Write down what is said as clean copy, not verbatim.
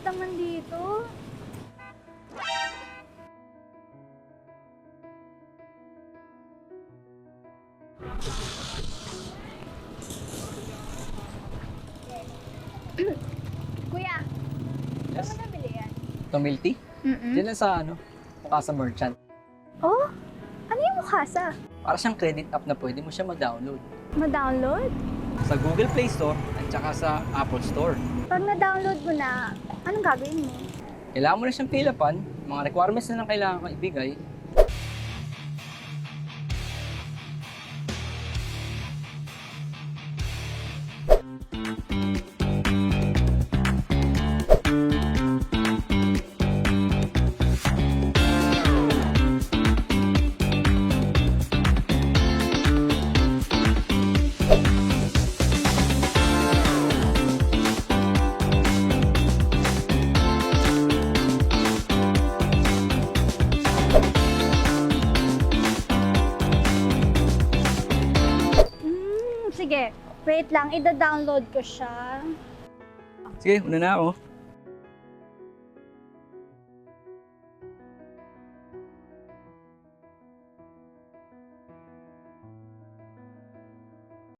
naman dito. Kuya, saan mo nabili yan? Itong milk tea? Diyan lang sa Mukasa Merchant. Oh, ano yung Mukasa? Para siyang credit app na pwede mo siya ma-download. Ma-download? Sa Google Play Store at saka sa Apple Store. Pag na-download mo na, anong gagawin mo? Kailangan mo na siyang fill upan, mga requirements na lang kailangan kang ibigay. Sige, wait lang, ida-download ko siya. Sige, una na ako.